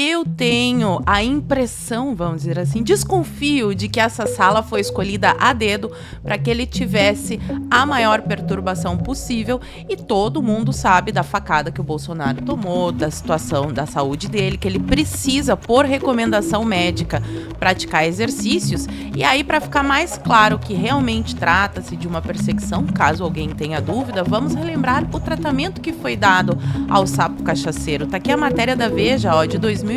Eu tenho a impressão, vamos dizer assim, desconfio de que essa sala foi escolhida a dedo para que ele tivesse a maior perturbação possível, e todo mundo sabe da facada que o Bolsonaro tomou, da situação da saúde dele, que ele precisa, por recomendação médica, praticar exercícios. E aí, para ficar mais claro que realmente trata-se de uma perseguição, caso alguém tenha dúvida, vamos relembrar o tratamento que foi dado ao sapo cachaceiro. Tá aqui a matéria da Veja, ó, de 2018.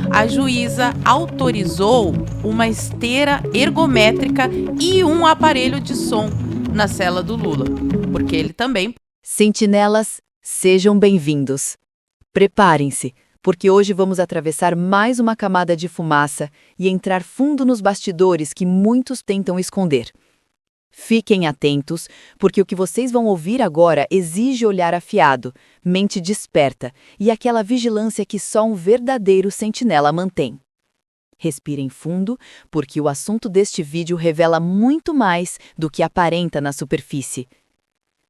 A juíza autorizou uma esteira ergométrica e um aparelho de som na cela do Lula, porque ele também... Sentinelas, sejam bem-vindos. Preparem-se, porque hoje vamos atravessar mais uma camada de fumaça e entrar fundo nos bastidores que muitos tentam esconder. Fiquem atentos, porque o que vocês vão ouvir agora exige olhar afiado, mente desperta e aquela vigilância que só um verdadeiro sentinela mantém. Respirem fundo, porque o assunto deste vídeo revela muito mais do que aparenta na superfície.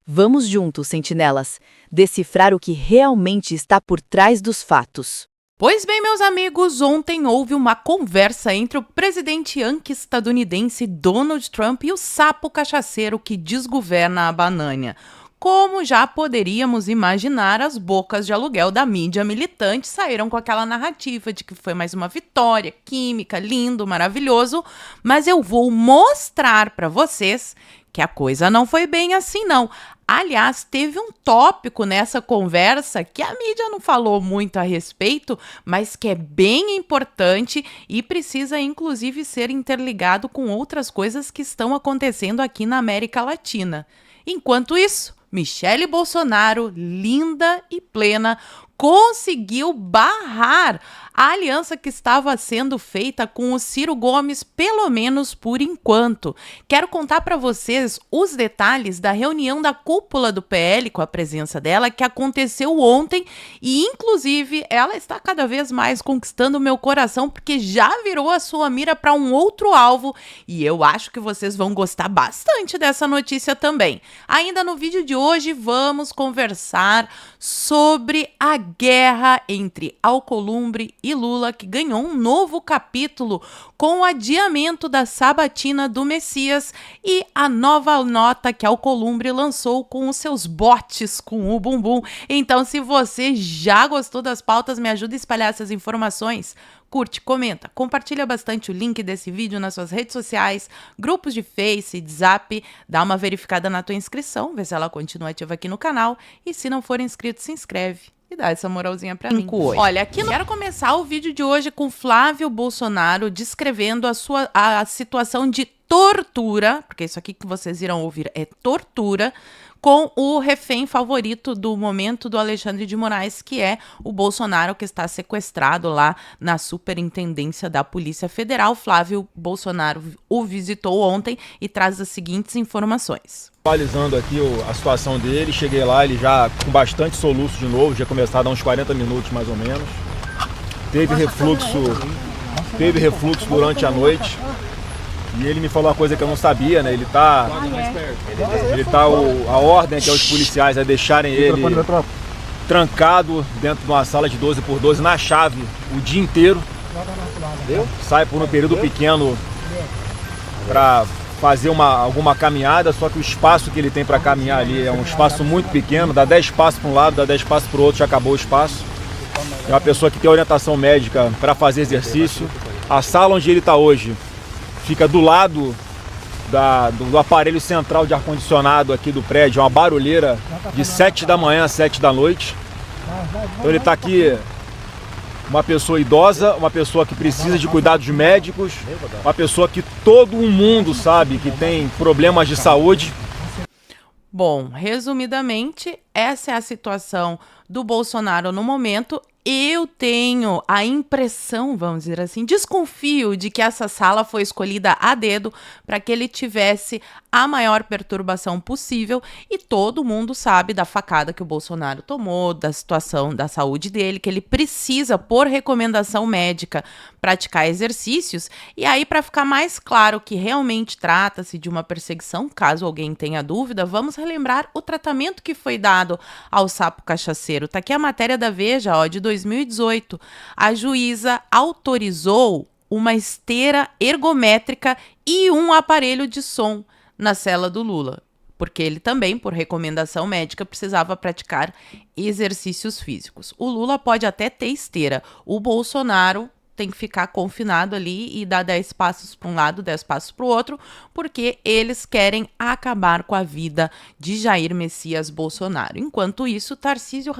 Vamos juntos, sentinelas, decifrar o que realmente está por trás dos fatos. Pois bem, meus amigos, ontem houve uma conversa entre o presidente estadunidense Donald Trump e o sapo cachaceiro que desgoverna a Banânia. Como já poderíamos imaginar, as bocas de aluguel da mídia militante saíram com aquela narrativa de que foi mais uma vitória química, lindo, maravilhoso, mas eu vou mostrar para vocês que a coisa não foi bem assim, não. Aliás, teve um tópico nessa conversa que a mídia não falou muito a respeito, mas que é bem importante e precisa, inclusive, ser interligado com outras coisas que estão acontecendo aqui na América Latina. Enquanto isso, Michele Bolsonaro, linda e plena, conseguiu barrar a aliança que estava sendo feita com o Ciro Gomes, pelo menos por enquanto. Quero contar para vocês os detalhes da reunião da cúpula do PL, com a presença dela, que aconteceu ontem, e inclusive ela está cada vez mais conquistando o meu coração, porque já virou a sua mira para um outro alvo, e eu acho que vocês vão gostar bastante dessa notícia também. Ainda no vídeo de hoje vamos conversar sobre a guerra entre Alcolumbre e Lula, que ganhou um novo capítulo com o adiamento da sabatina do Messias e a nova nota que Alcolumbre lançou com os seus bots com o bumbum. Então, se você já gostou das pautas, me ajuda a espalhar essas informações. Curte, comenta, compartilha bastante o link desse vídeo nas suas redes sociais, grupos de Face, de Zap, dá uma verificada na tua inscrição, vê se ela continua ativa aqui no canal, e se não for inscrito, se inscreve e dá essa moralzinha pra mim. Olha, aqui quero começar o vídeo de hoje com Flávio Bolsonaro descrevendo a situação de tortura, porque isso aqui que vocês irão ouvir é tortura, com o refém favorito do momento do Alexandre de Moraes, que é o Bolsonaro, que está sequestrado lá na Superintendência da Polícia Federal. Flávio Bolsonaro o visitou ontem e traz as seguintes informações. Atualizando aqui a situação dele, cheguei lá, ele já com bastante soluço de novo, já começado há uns 40 minutos mais ou menos. Teve refluxo durante a noite. E ele me falou uma coisa que eu não sabia, né? A ordem que é os policiais é deixarem ele trancado dentro de uma sala de 12x12 na chave o dia inteiro. Sai por um período pequeno para fazer alguma caminhada, só que o espaço que ele tem para caminhar ali é um espaço muito pequeno, dá 10 passos para um lado, dá 10 passos para o outro, já acabou o espaço. É uma pessoa que tem orientação médica para fazer exercício. A sala onde ele está hoje fica do lado do aparelho central de ar-condicionado aqui do prédio, uma barulheira de 7 da manhã a 7 da noite. Então ele está aqui, uma pessoa idosa, uma pessoa que precisa de cuidados médicos, uma pessoa que todo mundo sabe que tem problemas de saúde. Bom, resumidamente, essa é a situação do Bolsonaro no momento. Eu tenho a impressão, vamos dizer assim, desconfio de que essa sala foi escolhida a dedo para que ele tivesse a maior perturbação possível, e todo mundo sabe da facada que o Bolsonaro tomou, da situação da saúde dele, que ele precisa, por recomendação médica, praticar exercícios. E aí, para ficar mais claro que realmente trata-se de uma perseguição, caso alguém tenha dúvida, vamos relembrar o tratamento que foi dado ao sapo cachaceiro. Tá aqui a matéria da Veja, ó, de 2018, a juíza autorizou uma esteira ergométrica e um aparelho de som na cela do Lula, porque ele também, por recomendação médica, precisava praticar exercícios físicos. O Lula pode até ter esteira, o Bolsonaro tem que ficar confinado ali e dar 10 passos para um lado, 10 passos para o outro, porque eles querem acabar com a vida de Jair Messias Bolsonaro. Enquanto isso, Tarcísio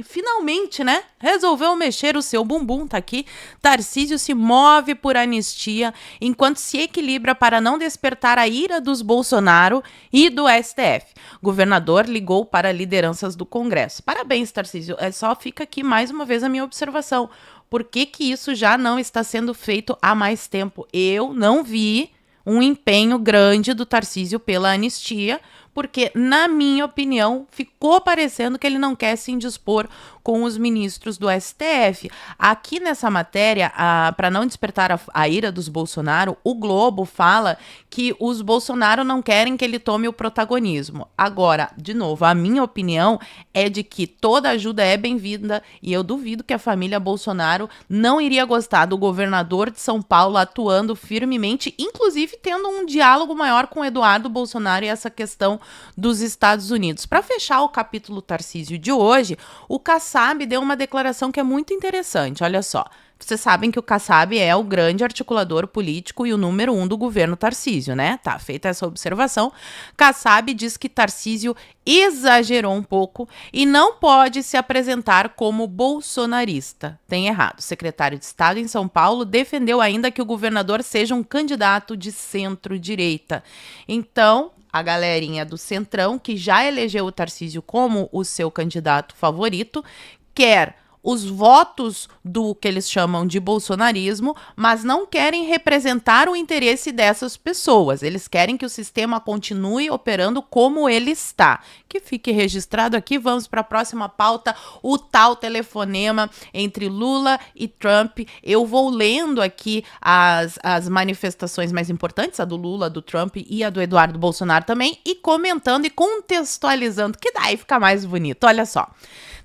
finalmente, né, resolveu mexer o seu bumbum, tá aqui. Tarcísio se move por anistia, enquanto se equilibra para não despertar a ira dos Bolsonaro e do STF. Governador ligou para lideranças do Congresso. Parabéns, Tarcísio. Só fica aqui mais uma vez a minha observação. Por que que isso já não está sendo feito há mais tempo? Eu não vi um empenho grande do Tarcísio pela anistia, porque, na minha opinião, ficou parecendo que ele não quer se indispor com os ministros do STF. Aqui nessa matéria, para não despertar a ira dos Bolsonaro, o Globo fala que os Bolsonaro não querem que ele tome o protagonismo. Agora, de novo, a minha opinião é de que toda ajuda é bem-vinda e eu duvido que a família Bolsonaro não iria gostar do governador de São Paulo atuando firmemente, inclusive tendo um diálogo maior com Eduardo Bolsonaro e essa questão dos Estados Unidos. Para fechar o capítulo Tarcísio de hoje, o Kassab deu uma declaração que é muito interessante. Olha só, vocês sabem que o Kassab é o grande articulador político e o número 1 do governo Tarcísio, né? Tá feita essa observação. Kassab diz que Tarcísio exagerou um pouco e não pode se apresentar como bolsonarista. Tem errado. O secretário de Estado em São Paulo defendeu ainda que o governador seja um candidato de centro-direita. Então, a galerinha do Centrão, que já elegeu o Tarcísio como o seu candidato favorito, quer os votos do que eles chamam de bolsonarismo, mas não querem representar o interesse dessas pessoas. Eles querem que o sistema continue operando como ele está. Que fique registrado aqui. Vamos para a próxima pauta, o tal telefonema entre Lula e Trump. Eu vou lendo aqui as manifestações mais importantes, a do Lula, do Trump e a do Eduardo Bolsonaro também, e comentando e contextualizando, que daí fica mais bonito. Olha só.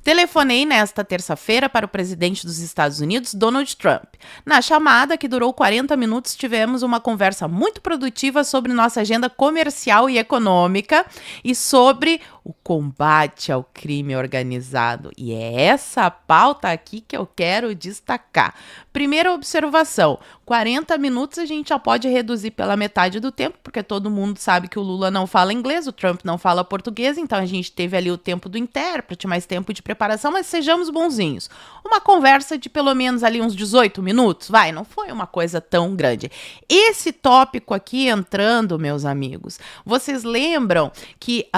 Telefonei nesta terça-feira para o presidente dos Estados Unidos, Donald Trump. Na chamada, que durou 40 minutos, tivemos uma conversa muito produtiva sobre nossa agenda comercial e econômica e sobre o combate ao crime organizado. E é essa pauta aqui que eu quero destacar. Primeira observação, 40 minutos a gente já pode reduzir pela metade do tempo, porque todo mundo sabe que o Lula não fala inglês, o Trump não fala português, então a gente teve ali o tempo do intérprete, mais tempo de preparação, mas sejamos bonzinhos. Uma conversa de pelo menos ali uns 18 minutos, não foi uma coisa tão grande. Esse tópico aqui entrando, meus amigos, vocês lembram que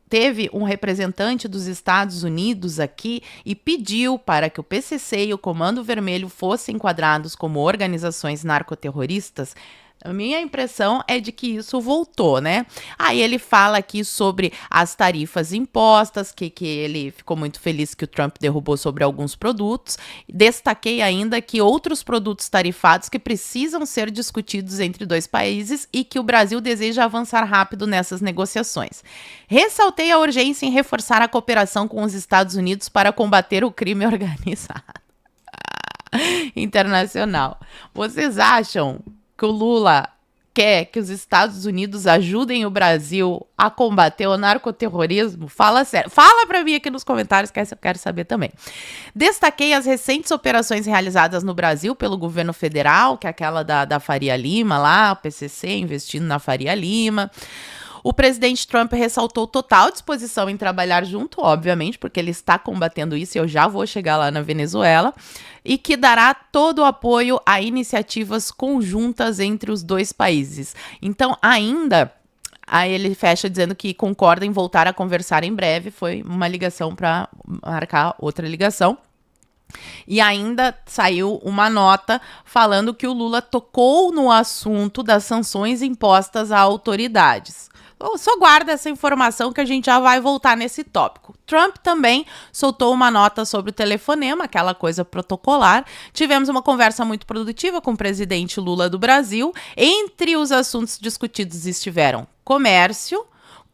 teve um representante dos Estados Unidos aqui e pediu para que o PCC e o Comando Vermelho fossem enquadrados como organizações narcoterroristas? A minha impressão é de que isso voltou, né? Aí ele fala aqui sobre as tarifas impostas, que ele ficou muito feliz que o Trump derrubou sobre alguns produtos. Destaquei ainda que outros produtos tarifados que precisam ser discutidos entre dois países e que o Brasil deseja avançar rápido nessas negociações. Ressaltei a urgência em reforçar a cooperação com os Estados Unidos para combater o crime organizado internacional. Vocês acham que o Lula quer que os Estados Unidos ajudem o Brasil a combater o narcoterrorismo? Fala sério. Fala pra mim aqui nos comentários, que eu quero saber também. Destaquei as recentes operações realizadas no Brasil pelo governo federal, que é aquela da Faria Lima lá, o PCC investindo na Faria Lima. O presidente Trump ressaltou total disposição em trabalhar junto, obviamente, porque ele está combatendo isso e eu já vou chegar lá na Venezuela, e que dará todo o apoio a iniciativas conjuntas entre os dois países. Então, aí ele fecha dizendo que concorda em voltar a conversar em breve. Foi uma ligação para marcar outra ligação. E ainda saiu uma nota falando que o Lula tocou no assunto das sanções impostas a autoridades. Só guarda essa informação que a gente já vai voltar nesse tópico. Trump também soltou uma nota sobre o telefonema, aquela coisa protocolar. Tivemos uma conversa muito produtiva com o presidente Lula do Brasil. Entre os assuntos discutidos estiveram comércio,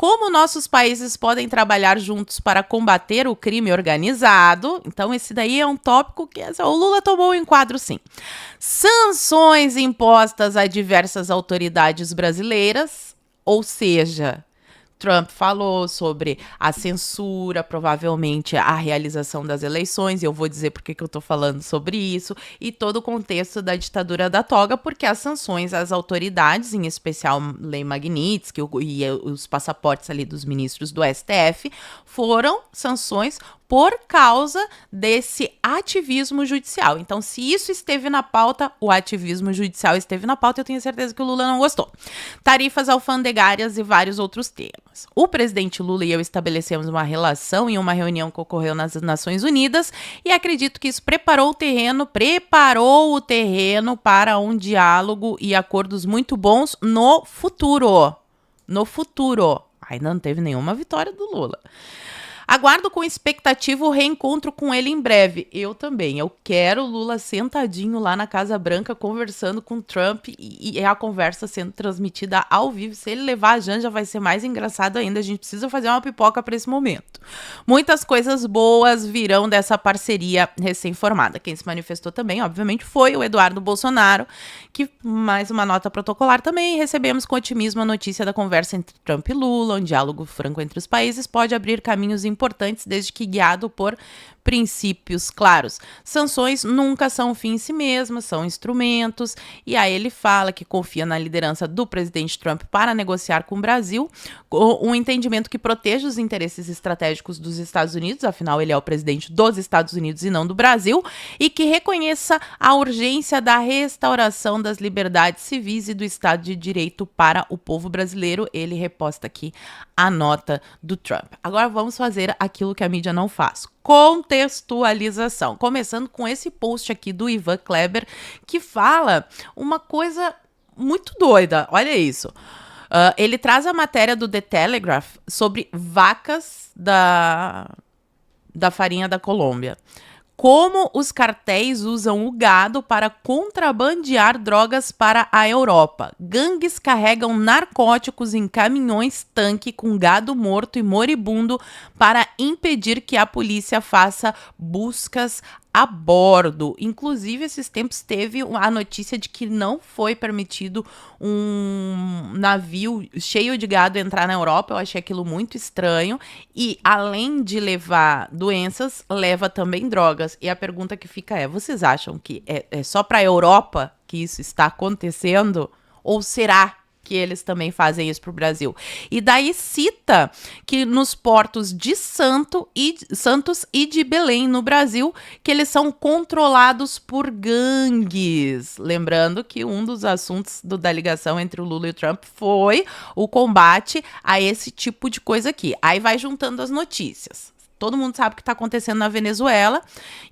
como nossos países podem trabalhar juntos para combater o crime organizado. Então, esse daí é um tópico que o Lula tomou o enquadro, sim. Sanções impostas a diversas autoridades brasileiras, ou seja, Trump falou sobre a censura, provavelmente a realização das eleições, e eu vou dizer por que eu estou falando sobre isso, e todo o contexto da ditadura da toga, porque as sanções às autoridades, em especial Lei Magnitsky e os passaportes ali dos ministros do STF, foram sanções por causa desse ativismo judicial. Então, se isso esteve na pauta, o ativismo judicial esteve na pauta, eu tenho certeza que o Lula não gostou. Tarifas alfandegárias e vários outros temas. O presidente Lula e eu estabelecemos uma relação em uma reunião que ocorreu nas Nações Unidas e acredito que isso preparou o terreno para um diálogo e acordos muito bons no futuro. No futuro. Ainda não teve nenhuma vitória do Lula. Aguardo com expectativa o reencontro com ele em breve. Eu também. Eu quero o Lula sentadinho lá na Casa Branca conversando com Trump e a conversa sendo transmitida ao vivo. Se ele levar a Janja vai ser mais engraçado ainda. A gente precisa fazer uma pipoca para esse momento. Muitas coisas boas virão dessa parceria recém-formada. Quem se manifestou também, obviamente, foi o Eduardo Bolsonaro, que mais uma nota protocolar também. Recebemos com otimismo a notícia da conversa entre Trump e Lula. Um diálogo franco entre os países pode abrir caminhos importantes, desde que guiado por princípios claros. Sanções nunca são um fim em si mesmas, são instrumentos, e aí ele fala que confia na liderança do presidente Trump para negociar com o Brasil um entendimento que proteja os interesses estratégicos dos Estados Unidos, afinal ele é o presidente dos Estados Unidos e não do Brasil, e que reconheça a urgência da restauração das liberdades civis e do Estado de Direito para o povo brasileiro. Ele reposta aqui a nota do Trump. Agora vamos fazer aquilo que a mídia não faz. Contextualização. Começando com esse post aqui do Ivan Kleber, que fala uma coisa muito doida. Olha isso. Ele traz a matéria do The Telegraph sobre vacas da farinha da Colômbia. Como os cartéis usam o gado para contrabandear drogas para a Europa. Gangues carregam narcóticos em caminhões-tanque com gado morto e moribundo para impedir que a polícia faça buscas a bordo. Inclusive, esses tempos teve a notícia de que não foi permitido um navio cheio de gado entrar na Europa. Eu achei aquilo muito estranho. E, além de levar doenças, leva também drogas. E a pergunta que fica é, vocês acham que é só para a Europa que isso está acontecendo? Ou será que eles também fazem isso para o Brasil? E daí cita que nos portos de Santos e de Belém, no Brasil, que eles são controlados por gangues. Lembrando que um dos assuntos da ligação entre o Lula e o Trump foi o combate a esse tipo de coisa aqui. Aí vai juntando as notícias. Todo mundo sabe o que está acontecendo na Venezuela,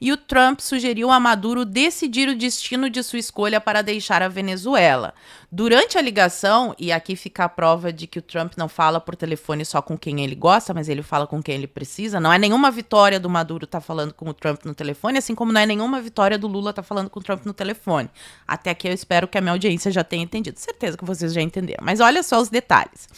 e o Trump sugeriu a Maduro decidir o destino de sua escolha para deixar a Venezuela. Durante a ligação, e aqui fica a prova de que o Trump não fala por telefone só com quem ele gosta, mas ele fala com quem ele precisa, não é nenhuma vitória do Maduro estar falando com o Trump no telefone, assim como não é nenhuma vitória do Lula estar falando com o Trump no telefone. Até aqui eu espero que a minha audiência já tenha entendido. Certeza que vocês já entenderam, mas olha só os detalhes.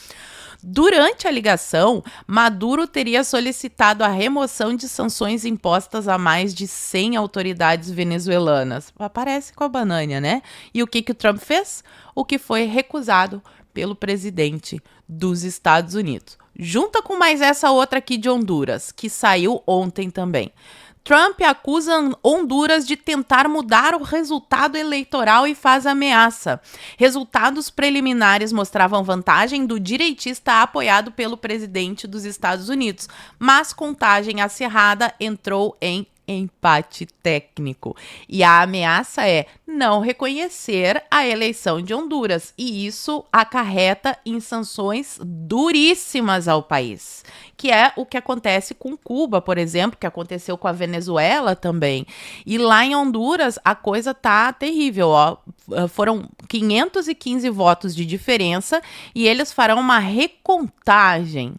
Durante a ligação, Maduro teria solicitado a remoção de sanções impostas a mais de 100 autoridades venezuelanas. Parece com a banana, né? E o que o Trump fez? O que foi recusado pelo presidente dos Estados Unidos. Junta com mais essa outra aqui de Honduras, que saiu ontem também. Trump acusa Honduras de tentar mudar o resultado eleitoral e faz ameaça. Resultados preliminares mostravam vantagem do direitista apoiado pelo presidente dos Estados Unidos, mas contagem acirrada entrou em empate técnico. E a ameaça é não reconhecer a eleição de Honduras, e isso acarreta em sanções duríssimas ao país, que é o que acontece com Cuba, por exemplo, que aconteceu com a Venezuela também. E lá em Honduras a coisa tá terrível, ó. Foram 515 votos de diferença e eles farão uma recontagem,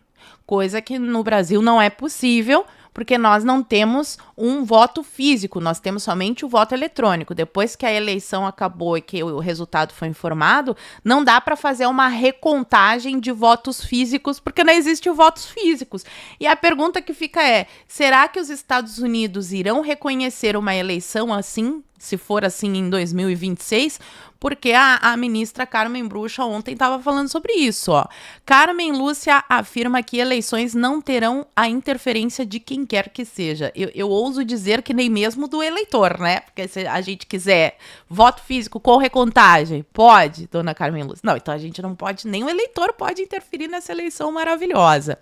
coisa que no Brasil não é possível, Porque nós não temos um voto físico, nós temos somente o voto eletrônico. Depois que a eleição acabou e que o resultado foi informado, não dá para fazer uma recontagem de votos físicos, porque não existe votos físicos. E a pergunta que fica é, será que os Estados Unidos irão reconhecer uma eleição assim, se for assim em 2026? Porque a ministra Carmen Brucha ontem estava falando sobre isso, ó. Carmen Lúcia afirma que eleições não terão a interferência de quem quer que seja. Eu ouso dizer que nem mesmo do eleitor, né? Porque se a gente quiser voto físico com recontagem, pode, dona Carmen Lúcia. Não, então a gente não pode, nem o eleitor pode interferir nessa eleição maravilhosa.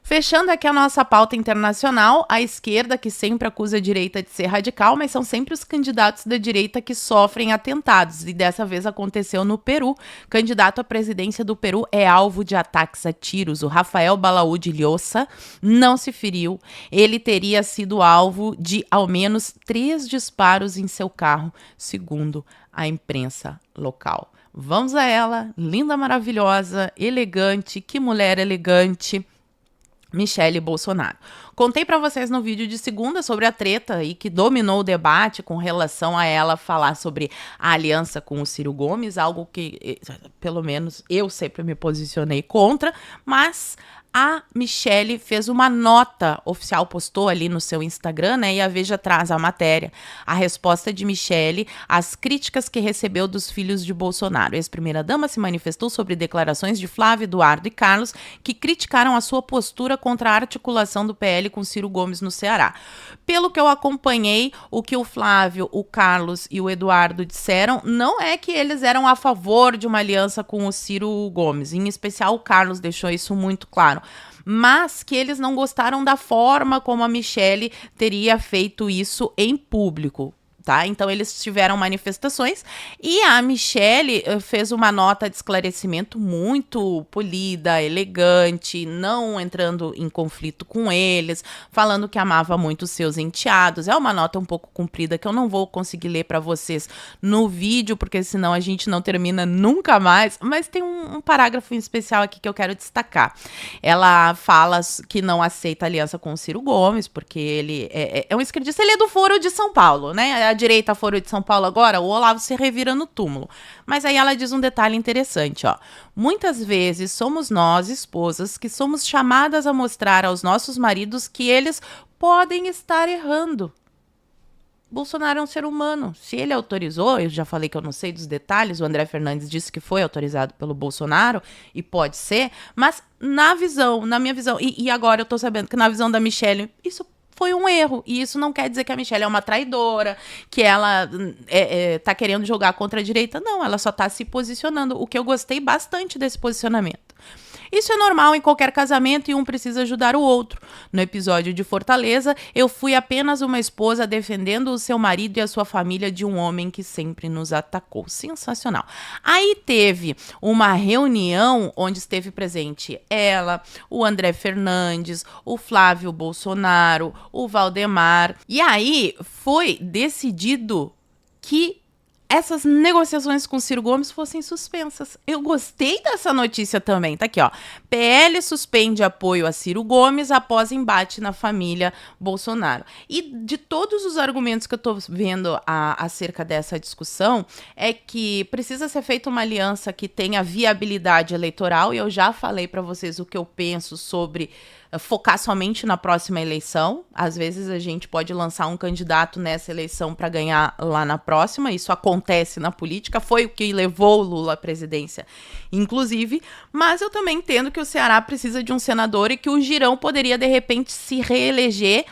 Fechando aqui a nossa pauta internacional, a esquerda, que sempre acusa a direita de ser radical, mas são sempre os candidatos da direita que sofrem atentados, e dessa vez aconteceu no Peru. Candidato à presidência do Peru é alvo de ataques a tiros. O Rafael Balaúde Llosa não se feriu. Ele teria sido alvo de ao menos 3 disparos em seu carro, segundo a imprensa local. Vamos a ela, linda, maravilhosa, elegante, que mulher elegante, Michele Bolsonaro. Contei para vocês no vídeo de segunda sobre a treta aí que dominou o debate com relação a ela falar sobre a aliança com o Ciro Gomes, algo que, pelo menos, eu sempre me posicionei contra, mas a Michele fez uma nota oficial, postou ali no seu Instagram, né? E a Veja traz a matéria. A resposta de Michele às críticas que recebeu dos filhos de Bolsonaro. A ex-primeira-dama se manifestou sobre declarações de Flávio, Eduardo e Carlos, que criticaram a sua postura contra a articulação do PL com Ciro Gomes no Ceará. Pelo que eu acompanhei, o que o Flávio, o Carlos e o Eduardo disseram não é que eles eram a favor de uma aliança com o Ciro Gomes. Em especial, o Carlos deixou isso muito claro. Mas que eles não gostaram da forma como a Michele teria feito isso em público. Tá? Então eles tiveram manifestações e a Michele fez uma nota de esclarecimento muito polida, elegante, não entrando em conflito com eles, falando que amava muito os seus enteados. É uma nota um pouco comprida que eu não vou conseguir ler para vocês no vídeo, porque senão a gente não termina nunca mais, mas tem um parágrafo em especial aqui que eu quero destacar. Ela fala que não aceita aliança com o Ciro Gomes, porque ele é um esquerdista, ele é do Foro de São Paulo, né? A direita Foro de São Paulo agora, o Olavo se revira no túmulo. Mas aí ela diz um detalhe interessante, ó. Muitas vezes somos nós, esposas, que somos chamadas a mostrar aos nossos maridos que eles podem estar errando. Bolsonaro é um ser humano. Se ele autorizou, eu já falei que eu não sei dos detalhes, o André Fernandes disse que foi autorizado pelo Bolsonaro, e pode ser, mas na minha visão, e agora eu tô sabendo que na visão da Michele, isso foi um erro, e isso não quer dizer que a Michele é uma traidora, que ela tá querendo jogar contra a direita, não, ela só tá se posicionando, o que eu gostei bastante desse posicionamento. Isso é normal em qualquer casamento e um precisa ajudar o outro. No episódio de Fortaleza, eu fui apenas uma esposa defendendo o seu marido e a sua família de um homem que sempre nos atacou. Sensacional. Aí teve uma reunião onde esteve presente ela, o André Fernandes, o Flávio Bolsonaro, o Valdemar. E aí foi decidido que essas negociações com Ciro Gomes fossem suspensas. Eu gostei dessa notícia também. Tá aqui, ó. PL suspende apoio a Ciro Gomes após embate na família Bolsonaro. E de todos os argumentos que eu tô vendo acerca dessa discussão, é que precisa ser feita uma aliança que tenha viabilidade eleitoral, e eu já falei para vocês o que eu penso sobre focar somente na próxima eleição. Às vezes a gente pode lançar um candidato nessa eleição para ganhar lá na próxima. Isso acontece na política, foi o que levou o Lula à presidência, inclusive. Mas eu também entendo que o Ceará precisa de um senador e que o Girão poderia, de repente, se reeleger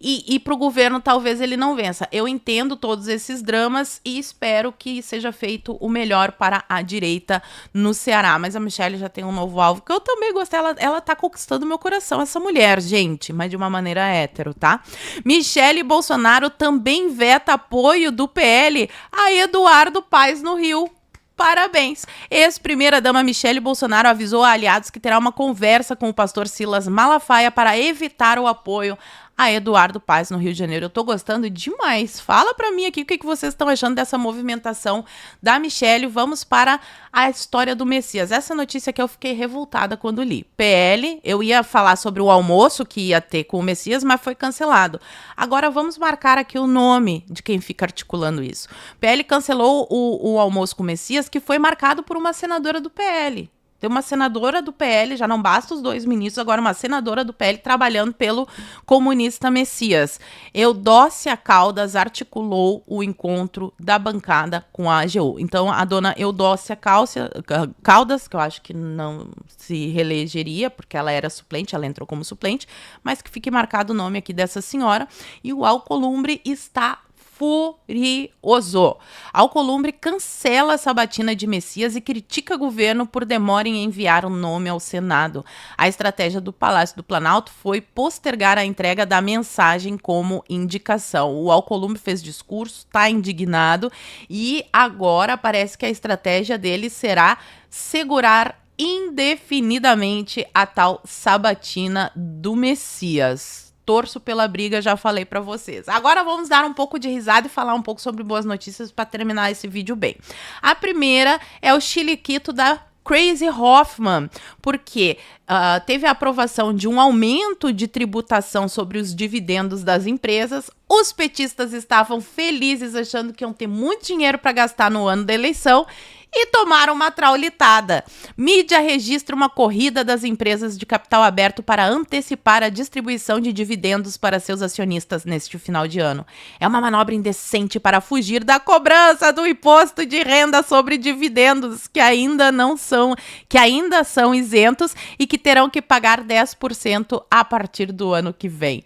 e para o governo talvez ele não vença. Eu entendo todos esses dramas e espero que seja feito o melhor para a direita no Ceará. Mas a Michele já tem um novo alvo, que eu também gostei. Ela tá conquistando meu coração, essa mulher, gente, mas de uma maneira hétero, tá? Michele Bolsonaro também veta apoio do PL a Eduardo Paes no Rio. Parabéns! Ex-primeira-dama Michele Bolsonaro avisou a aliados que terá uma conversa com o pastor Silas Malafaia para evitar o apoio a Eduardo Paes, no Rio de Janeiro. Eu tô gostando demais. Fala pra mim aqui o que vocês estão achando dessa movimentação da Michelle. Vamos para a história do Messias. Essa notícia que eu fiquei revoltada quando li. PL, eu ia falar sobre o almoço que ia ter com o Messias, mas foi cancelado. Agora vamos marcar aqui o nome de quem fica articulando isso. PL cancelou o almoço com o Messias, que foi marcado por uma senadora do PL. Tem uma senadora do PL, já não basta os 2 ministros, agora uma senadora do PL trabalhando pelo comunista Messias. Eudócia Caldas articulou o encontro da bancada com a AGU. Então, a dona Eudócia Caldas, que eu acho que não se reelegeria, porque ela era suplente, ela entrou como suplente, mas que fique marcado o nome aqui dessa senhora. E o Alcolumbre está furioso. Alcolumbre cancela a sabatina de Messias e critica o governo por demora em enviar o nome ao Senado. A estratégia do Palácio do Planalto foi postergar a entrega da mensagem como indicação. O Alcolumbre fez discurso, está indignado e agora parece que a estratégia dele será segurar indefinidamente a tal sabatina do Messias. Torço pela briga, já falei pra vocês. Agora vamos dar um pouco de risada e falar um pouco sobre boas notícias para terminar esse vídeo bem. A primeira é o chiliquito da Crazy Hoffman, porque teve a aprovação de um aumento de tributação sobre os dividendos das empresas. Os petistas estavam felizes, achando que iam ter muito dinheiro para gastar no ano da eleição, e tomaram uma traulitada. Mídia registra uma corrida das empresas de capital aberto para antecipar a distribuição de dividendos para seus acionistas neste final de ano. É uma manobra indecente para fugir da cobrança do imposto de renda sobre dividendos, que ainda são isentos e que terão que pagar 10% a partir do ano que vem.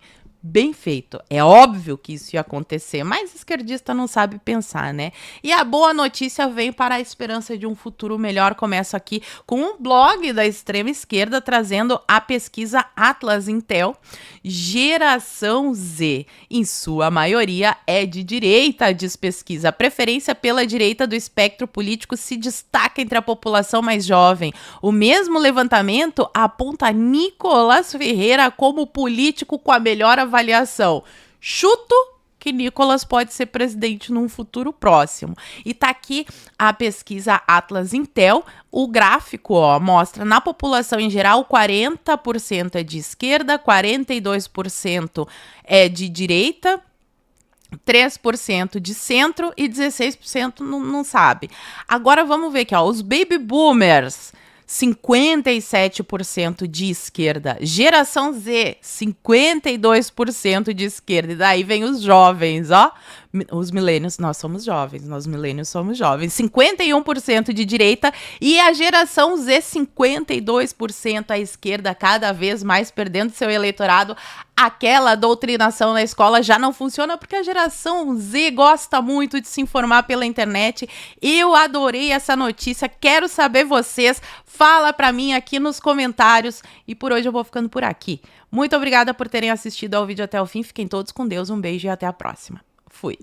Bem feito. É óbvio que isso ia acontecer, mas esquerdista não sabe pensar, né? E a boa notícia vem para a esperança de um futuro melhor. Começa aqui com um blog da extrema esquerda trazendo a pesquisa Atlas Intel. Geração Z, em sua maioria, é de direita, diz pesquisa. A preferência pela direita do espectro político se destaca entre a população mais jovem. O mesmo levantamento aponta Nicolas Ferreira como político com a melhor avaliação. Chuto que Nicolas pode ser presidente num futuro próximo. E tá aqui a pesquisa Atlas Intel. O gráfico, mostra na população em geral 40% é de esquerda, 42% é de direita, 3% de centro e 16% não sabe. Agora vamos ver aqui, os baby boomers. 57% de esquerda. Geração Z, 52% de esquerda. E daí vem os jovens, Os milênios, nós somos jovens, nós milênios somos jovens. 51% de direita e a geração Z, 52% à esquerda, cada vez mais perdendo seu eleitorado. Aquela doutrinação na escola já não funciona porque a geração Z gosta muito de se informar pela internet. Eu adorei essa notícia, quero saber vocês. Fala pra mim aqui nos comentários. E por hoje eu vou ficando por aqui. Muito obrigada por terem assistido ao vídeo até o fim. Fiquem todos com Deus, um beijo e até a próxima. Fui.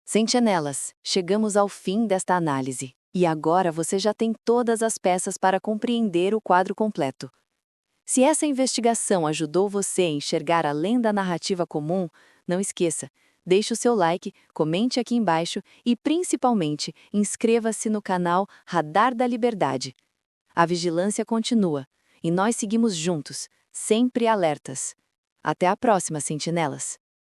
Sentinelas, chegamos ao fim desta análise. E agora você já tem todas as peças para compreender o quadro completo. Se essa investigação ajudou você a enxergar além da narrativa comum, não esqueça, deixe o seu like, comente aqui embaixo e, principalmente, inscreva-se no canal Radar da Liberdade. A vigilância continua e nós seguimos juntos, sempre alertas. Até a próxima, sentinelas!